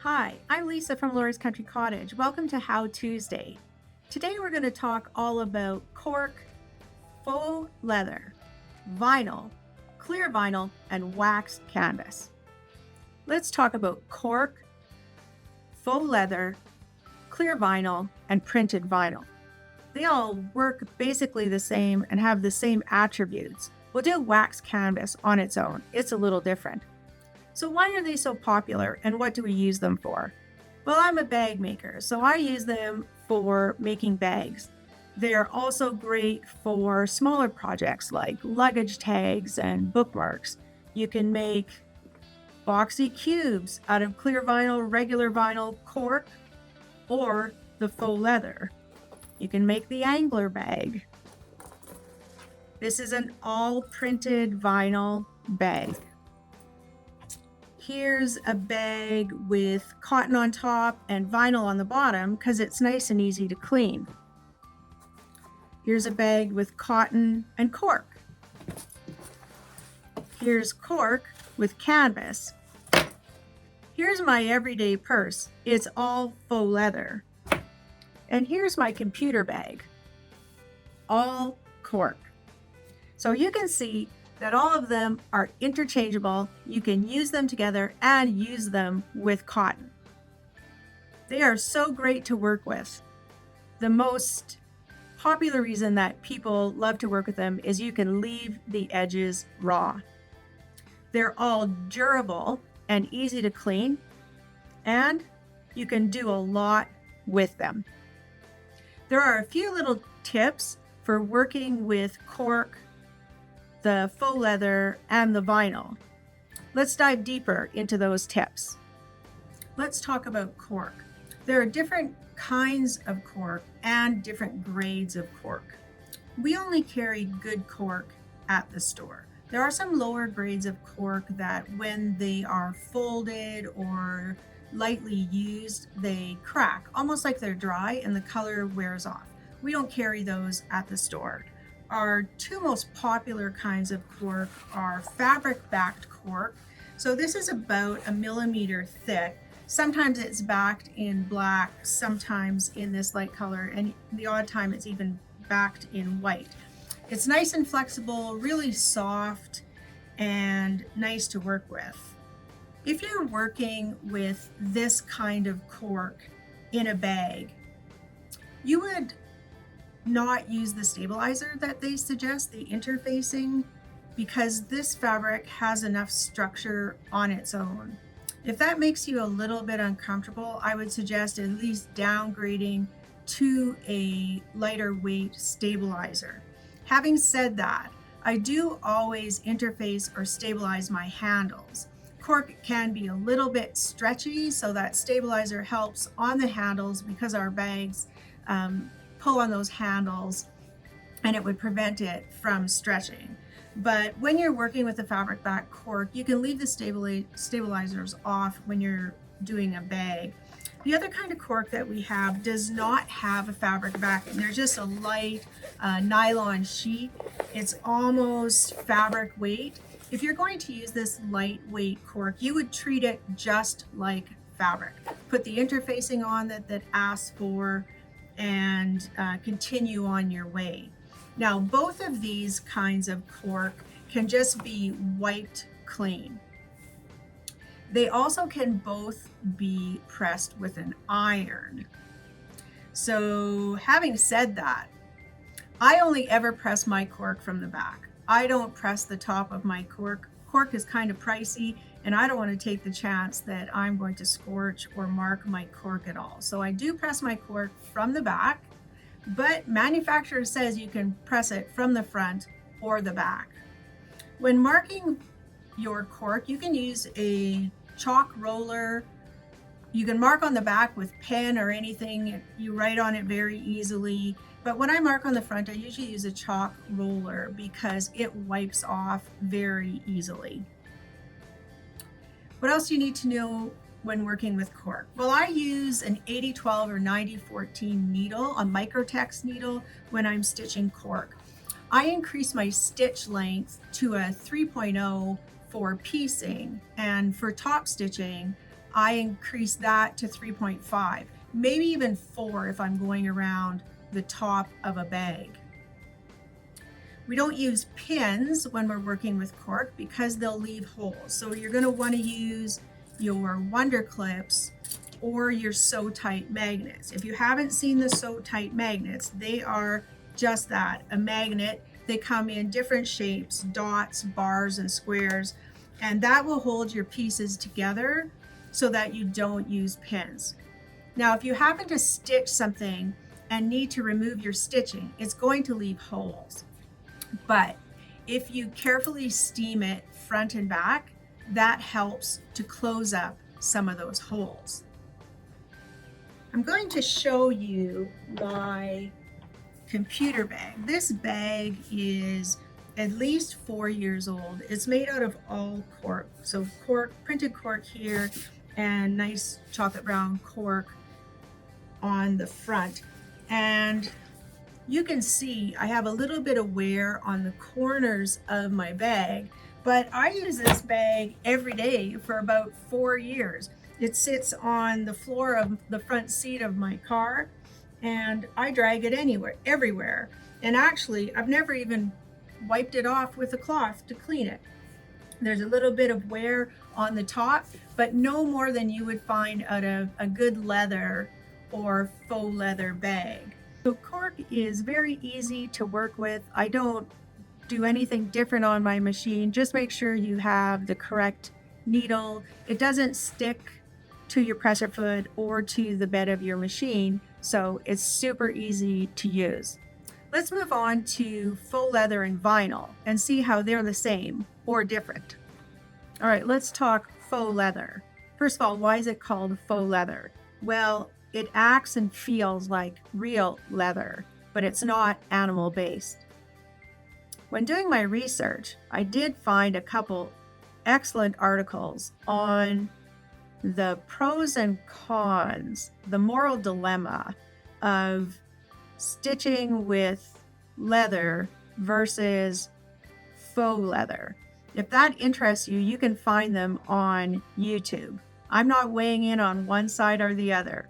Hi, I'm Lisa from Laura's Country Cottage. Welcome to How Tuesday. Today we're going to talk all about cork, faux leather, vinyl, clear vinyl, and waxed canvas. Let's talk about cork, faux leather, clear vinyl, and printed vinyl. They all work basically the same and have the same attributes. We'll do waxed canvas on its own. It's a little different. So why are they so popular and what do we use them for? Well, I'm a bag maker, so I use them for making bags. They're also great for smaller projects like luggage tags and bookmarks. You can make boxy cubes out of clear vinyl, regular vinyl, cork, or the faux leather. You can make the angler bag. This is an all printed vinyl bag. Here's a bag with cotton on top and vinyl on the bottom because it's nice and easy to clean. Here's a bag with cotton and cork. Here's cork with canvas. Here's my everyday purse. It's all faux leather. And here's my computer bag. All cork. So you can see that all of them are interchangeable. You can use them together and use them with cotton. They are so great to work with. The most popular reason that people love to work with them is you can leave the edges raw. They're all durable and easy to clean, and you can do a lot with them. There are a few little tips for working with cork, the faux leather, and the vinyl. Let's dive deeper into those tips. Let's talk about cork. There are different kinds of cork and different grades of cork. We only carry good cork at the store. There are some lower grades of cork that when they are folded or lightly used, they crack, almost like they're dry and the color wears off. We don't carry those at the store. Our two most popular kinds of cork are fabric-backed cork. So this is about 1 millimeter thick. Sometimes it's backed in black, sometimes in this light color, and the odd time it's even backed in white. It's nice and flexible, really soft, and nice to work with. If you're working with this kind of cork in a bag, you would not use the stabilizer that they suggest, the interfacing, because this fabric has enough structure on its own. If that makes you a little bit uncomfortable, I would suggest at least downgrading to a lighter weight stabilizer. Having said that, I do always interface or stabilize my handles. Cork can be a little bit stretchy, so that stabilizer helps on the handles because our bags pull on those handles and it would prevent it from stretching. But when you're working with the fabric back cork, you can leave the stabilizers off when you're doing a bag. The other kind of cork that we have does not have a fabric backing. There's just a light nylon sheet. It's almost fabric weight. If you're going to use this lightweight cork, you would treat it just like fabric. Put the interfacing on that asks for, and continue on your way. Now, both of these kinds of cork can just be wiped clean. They also can both be pressed with an iron. So having said that, I only ever press my cork from the back. I don't press the top of my cork. Cork is kind of pricey, and I don't want to take the chance that I'm going to scorch or mark my cork at all. So I do press my cork from the back, but manufacturer says you can press it from the front or the back. When marking your cork, you can use a chalk roller. You can mark on the back with pen or anything. You write on it very easily. But when I mark on the front, I usually use a chalk roller because it wipes off very easily. What else do you need to know when working with cork? Well, I use an 80-12 or 90-14 needle, a Microtex needle, when I'm stitching cork. I increase my stitch length to a 3.0 for piecing, and for top stitching, I increase that to 3.5, maybe even 4 if I'm going around the top of a bag. We don't use pins when we're working with cork because they'll leave holes. So you're going to want to use your Wonder Clips or your Sew Tight magnets. If you haven't seen the Sew Tight magnets, they are just that, a magnet. They come in different shapes, dots, bars, and squares, and that will hold your pieces together so that you don't use pins. Now, if you happen to stitch something and need to remove your stitching, it's going to leave holes. But if you carefully steam it front and back, that helps to close up some of those holes. I'm going to show you my computer bag. This bag is at least 4 years old. It's made out of all cork. So cork, printed cork here, and nice chocolate brown cork on the front. And you can see I have a little bit of wear on the corners of my bag, but I use this bag every day for about 4 years. It sits on the floor of the front seat of my car, and I drag it everywhere. And actually, I've never even wiped it off with a cloth to clean it. There's a little bit of wear on the top, but no more than you would find out of a good leather or faux leather bag. So cork is very easy to work with. I don't do anything different on my machine. Just make sure you have the correct needle. It doesn't stick to your presser foot or to the bed of your machine, so it's super easy to use. Let's move on to faux leather and vinyl and see how they're the same or different. All right, let's talk faux leather. First of all, why is it called faux leather? Well, it acts and feels like real leather, but it's not animal-based. When doing my research, I did find a couple excellent articles on the pros and cons, the moral dilemma of stitching with leather versus faux leather. If that interests you, you can find them on YouTube. I'm not weighing in on one side or the other.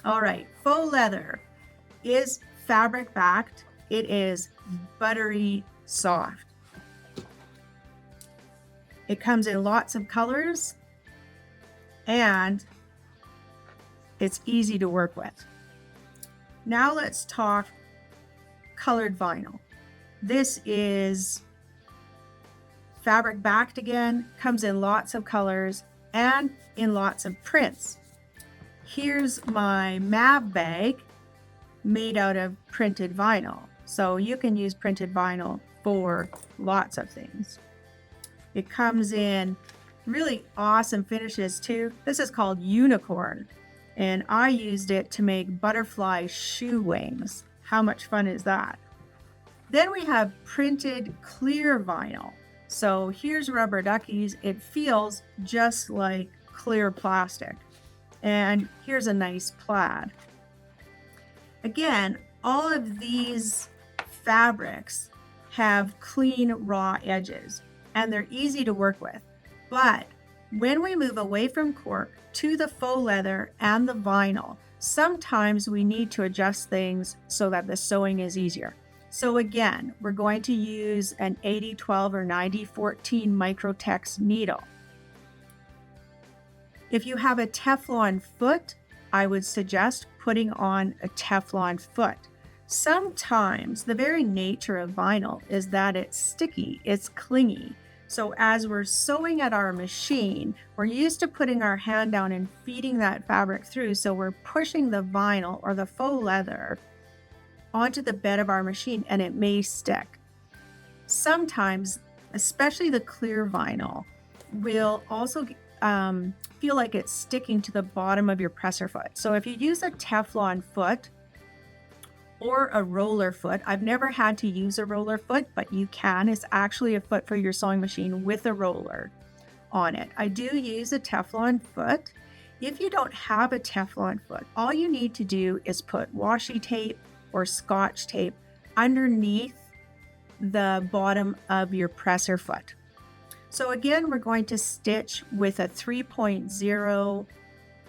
All right, faux leather is fabric backed. It is buttery soft. It comes in lots of colors and it's easy to work with. Now let's talk colored vinyl. This is fabric backed again, comes in lots of colors and in lots of prints. Here's my Mav bag made out of printed vinyl. So you can use printed vinyl for lots of things. It comes in really awesome finishes too. This is called Unicorn, and I used it to make butterfly shoe wings. How much fun is that? Then we have printed clear vinyl. So here's rubber duckies. It feels just like clear plastic. And here's a nice plaid. Again, all of these fabrics have clean raw edges and they're easy to work with. But when we move away from cork to the faux leather and the vinyl, sometimes we need to adjust things so that the sewing is easier. So again, we're going to use an 80-12 or 90-14 Microtex needle. If you have a Teflon foot, I would suggest putting on a Teflon foot. Sometimes the very nature of vinyl is that it's sticky, it's clingy. So as we're sewing at our machine, we're used to putting our hand down and feeding that fabric through. So we're pushing the vinyl or the faux leather onto the bed of our machine and it may stick. Sometimes, especially the clear vinyl, will also feel like it's sticking to the bottom of your presser foot. So if you use a Teflon foot or a roller foot, I've never had to use a roller foot, but you can. It's actually a foot for your sewing machine with a roller on it. I do use a Teflon foot. If you don't have a Teflon foot, all you need to do is put washi tape or Scotch tape underneath the bottom of your presser foot. So again, we're going to stitch with a 3.0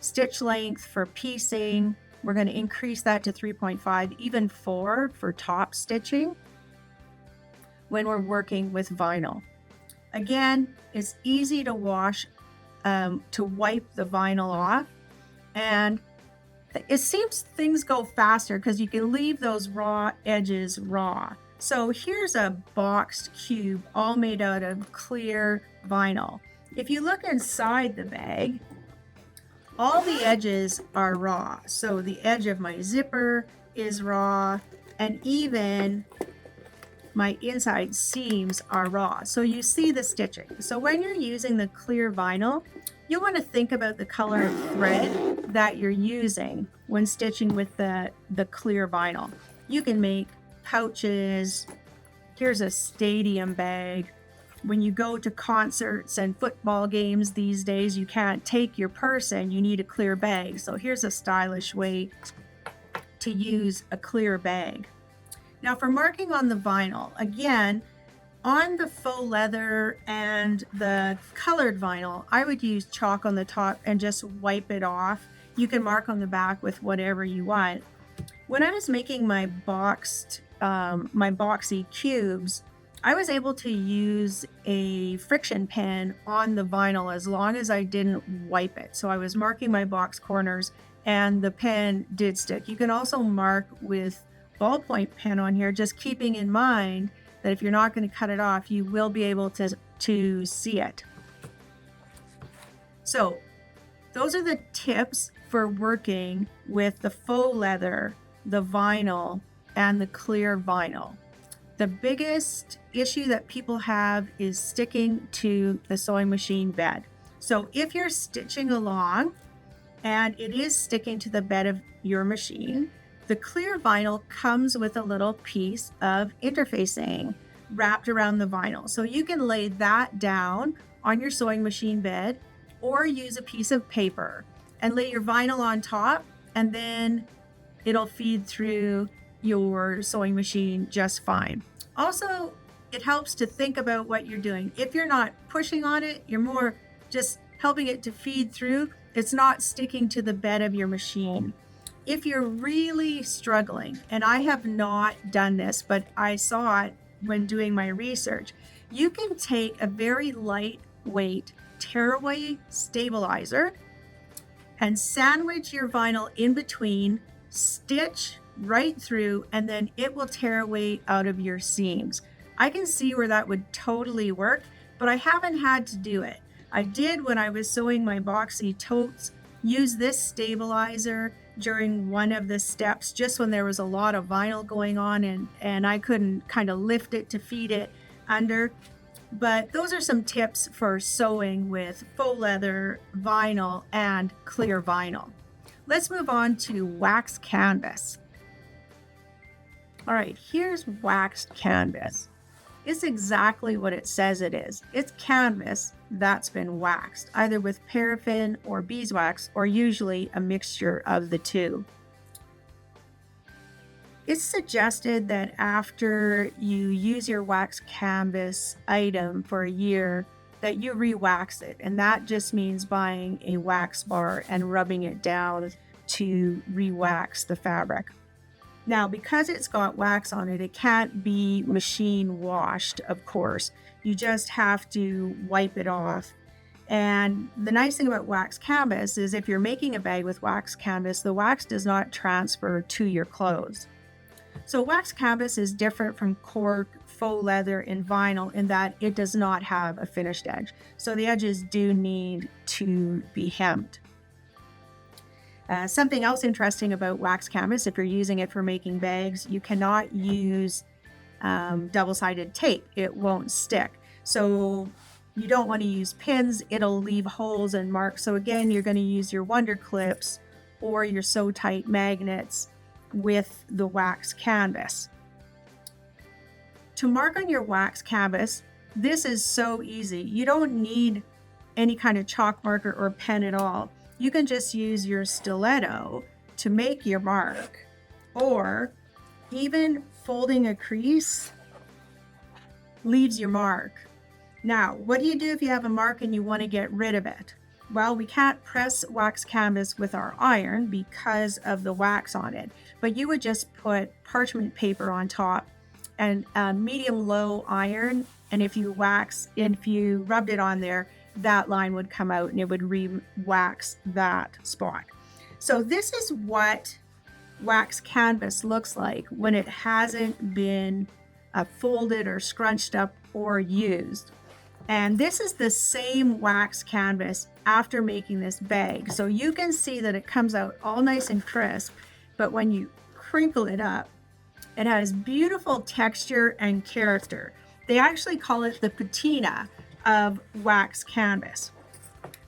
stitch length for piecing. We're going to increase that to 3.5, even 4 for top stitching when we're working with vinyl. Again, it's easy to wash, to wipe the vinyl off, and it seems things go faster because you can leave those raw edges raw. So here's a boxed cube all made out of clear vinyl. If you look inside the bag, all the edges are raw. So the edge of my zipper is raw, and even my inside seams are raw. So you see the stitching. So when you're using the clear vinyl, you want to think about the color of thread that you're using when stitching with the clear vinyl. You can make pouches. Here's a stadium bag. When you go to concerts and football games these days, you can't take your purse and you need a clear bag. So here's a stylish way to use a clear bag. Now for marking on the vinyl, again, on the faux leather and the colored vinyl, I would use chalk on the top and just wipe it off. You can mark on the back with whatever you want. When I was making my boxy cubes, I was able to use a friction pen on the vinyl as long as I didn't wipe it. So I was marking my box corners and the pen did stick. You can also mark with ballpoint pen on here, just keeping in mind that if you're not going to cut it off, you will be able to see it. So those are the tips for working with the faux leather, the vinyl, and the clear vinyl. The biggest issue that people have is sticking to the sewing machine bed. So if you're stitching along and it is sticking to the bed of your machine, the clear vinyl comes with a little piece of interfacing wrapped around the vinyl. So you can lay that down on your sewing machine bed or use a piece of paper and lay your vinyl on top, and then it'll feed through your sewing machine just fine. Also, it helps to think about what you're doing. If you're not pushing on it, you're more just helping it to feed through. It's not sticking to the bed of your machine. If you're really struggling, and I have not done this, but I saw it when doing my research, you can take a very lightweight tearaway stabilizer and sandwich your vinyl in between, stitch right through, and then it will tear away out of your seams. I can see where that would totally work, but I haven't had to do it. I did when I was sewing my boxy totes, use this stabilizer during one of the steps, just when there was a lot of vinyl going on and I couldn't kind of lift it to feed it under. But those are some tips for sewing with faux leather, vinyl, and clear vinyl. Let's move on to wax canvas. All right, here's waxed canvas. It's exactly what it says it is. It's canvas that's been waxed, either with paraffin or beeswax, or usually a mixture of the two. It's suggested that after you use your waxed canvas item for a year, that you re-wax it, and that just means buying a wax bar and rubbing it down to re-wax the fabric. Now, because it's got wax on it, it can't be machine washed, of course. You just have to wipe it off. And the nice thing about wax canvas is if you're making a bag with wax canvas, the wax does not transfer to your clothes. So wax canvas is different from cork, faux leather, and vinyl in that it does not have a finished edge. So the edges do need to be hemmed. Something else interesting about wax canvas, if you're using it for making bags, you cannot use double-sided tape. It won't stick. So you don't want to use pins. It'll leave holes and marks. So again, you're going to use your Wonder Clips or your Sew Tight magnets with the wax canvas. To mark on your wax canvas, this is so easy. You don't need any kind of chalk marker or pen at all. You can just use your stiletto to make your mark, or even folding a crease leaves your mark. Now, what do you do if you have a mark and you want to get rid of it? Well, we can't press wax canvas with our iron because of the wax on it, but you would just put parchment paper on top and a medium low iron. And if you rubbed it on there, that line would come out and it would re-wax that spot. So this is what wax canvas looks like when it hasn't been folded or scrunched up or used. And this is the same wax canvas after making this bag. So you can see that it comes out all nice and crisp, but when you crinkle it up, it has beautiful texture and character. They actually call it the patina of wax canvas.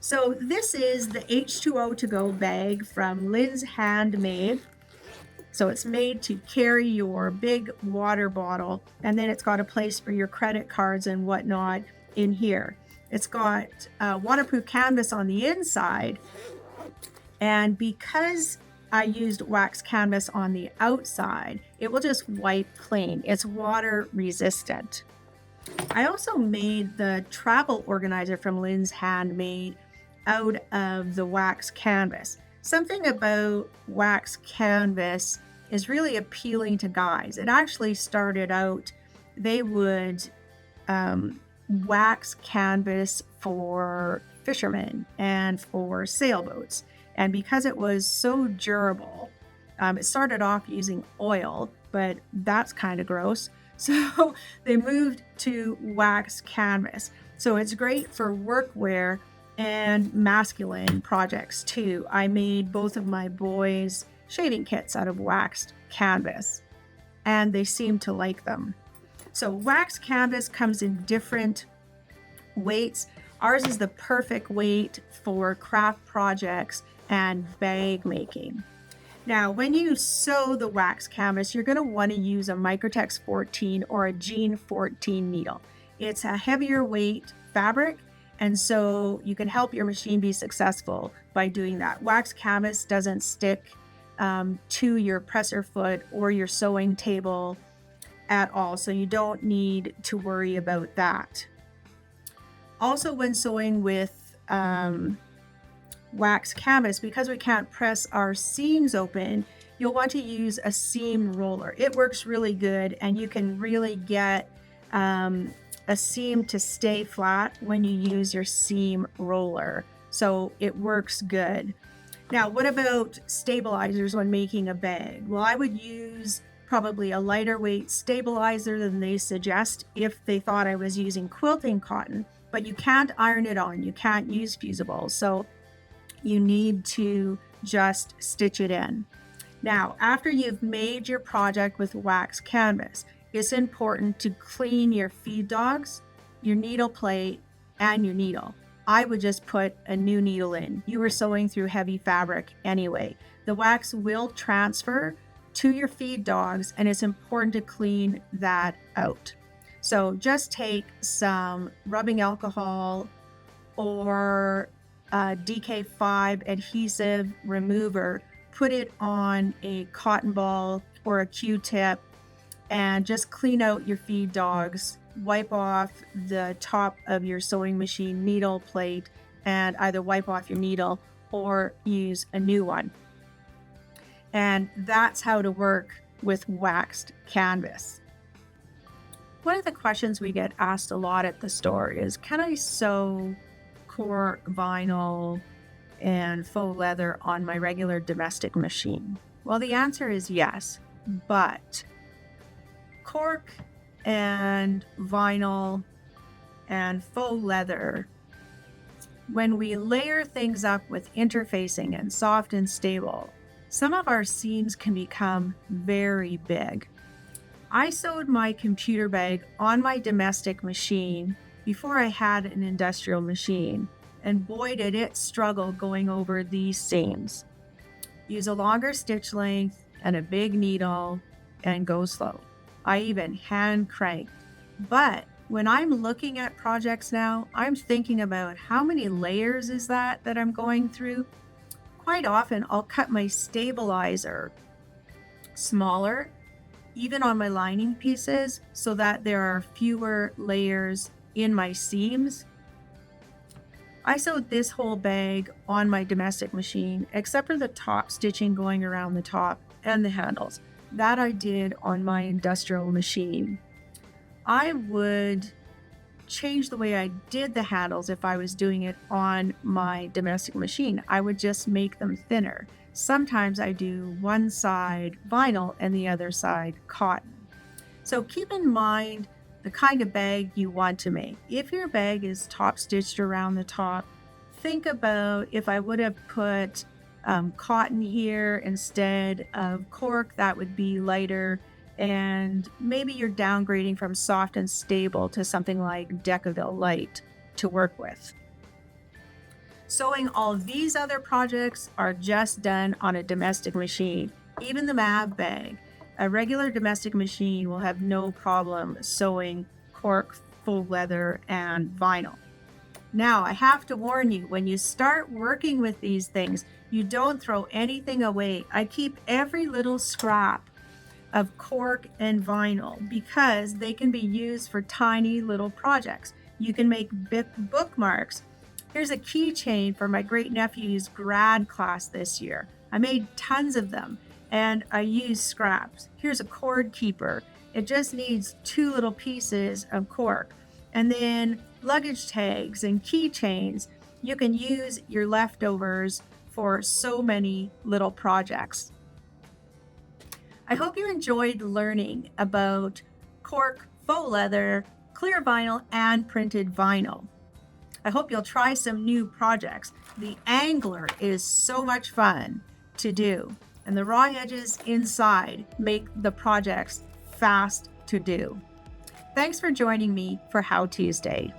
So this is the H2O to go bag from Lynn's Handmade. So it's made to carry your big water bottle, and then it's got a place for your credit cards and whatnot in here. It's got waterproof canvas on the inside, and because I used wax canvas on the outside, it will just wipe clean. It's water resistant. I also made the travel organizer from Lynn's Handmade out of the wax canvas. Something about wax canvas is really appealing to guys. It actually started out, they would wax canvas for fishermen and for sailboats. And because it was so durable, it started off using oil, but that's kind of gross. So they moved to wax canvas. So it's great for workwear and masculine projects too. I made both of my boys' shaving kits out of waxed canvas, and they seem to like them. So wax canvas comes in different weights. Ours is the perfect weight for craft projects and bag making. Now, when you sew the wax canvas, you're going to want to use a Microtex 14 or a Jean 14 needle. It's a heavier weight fabric, and so you can help your machine be successful by doing that. Wax canvas doesn't stick to your presser foot or your sewing table at all, so you don't need to worry about that. Also, when sewing with wax canvas, because we can't press our seams open, you'll want to use a seam roller. It works really good, and you can really get a seam to stay flat when you use your seam roller. So it works good. Now, what about stabilizers when making a bag? Well, I would use probably a lighter weight stabilizer than they suggest if they thought I was using quilting cotton, but you can't iron it on. You can't use fusibles. So you need to just stitch it in. Now, after you've made your project with wax canvas, it's important to clean your feed dogs, your needle plate, and your needle. I would just put a new needle in. You were sewing through heavy fabric anyway. The wax will transfer to your feed dogs, and it's important to clean that out. So just take some rubbing alcohol or DK5 adhesive remover, put it on a cotton ball or a Q-tip, and just clean out your feed dogs. Wipe off the top of your sewing machine needle plate and either wipe off your needle or use a new one. And that's how to work with waxed canvas. One of the questions we get asked a lot at the store is, can I sew cork, vinyl, and faux leather on my regular domestic machine? Well, the answer is yes, but cork and vinyl and faux leather, when we layer things up with interfacing and soft and stable, some of our seams can become very big. I sewed my computer bag on my domestic machine before I had an industrial machine, and boy did it struggle going over these seams. Use a longer stitch length and a big needle and go slow. I even hand cranked. But when I'm looking at projects now, I'm thinking about how many layers is that I'm going through. Quite often I'll cut my stabilizer smaller, even on my lining pieces, so that there are fewer layers in my seams. I sewed this whole bag on my domestic machine, except for the top stitching going around the top and the handles. That I did on my industrial machine. I would change the way I did the handles if I was doing it on my domestic machine. I would just make them thinner. Sometimes I do one side vinyl and the other side cotton. So keep in mind the kind of bag you want to make. If your bag is top stitched around the top, think about if I would have put cotton here instead of cork, that would be lighter, and maybe you're downgrading from soft and stable to something like Decaville Light to work with. Sewing all these other projects are just done on a domestic machine, even the MAV bag. A regular domestic machine will have no problem sewing cork, faux leather, and vinyl. Now, I have to warn you, when you start working with these things, you don't throw anything away. I keep every little scrap of cork and vinyl because they can be used for tiny little projects. You can make bookmarks. Here's a keychain for my great nephew's grad class this year. I made tons of them and I used scraps. Here's a cord keeper. It just needs 2 little pieces of cork. And then luggage tags and keychains. You can use your leftovers for so many little projects. I hope you enjoyed learning about cork, faux leather, clear vinyl, and printed vinyl. I hope you'll try some new projects. The angler is so much fun to do, and the raw edges inside make the projects fast to do. Thanks for joining me for How Tuesday.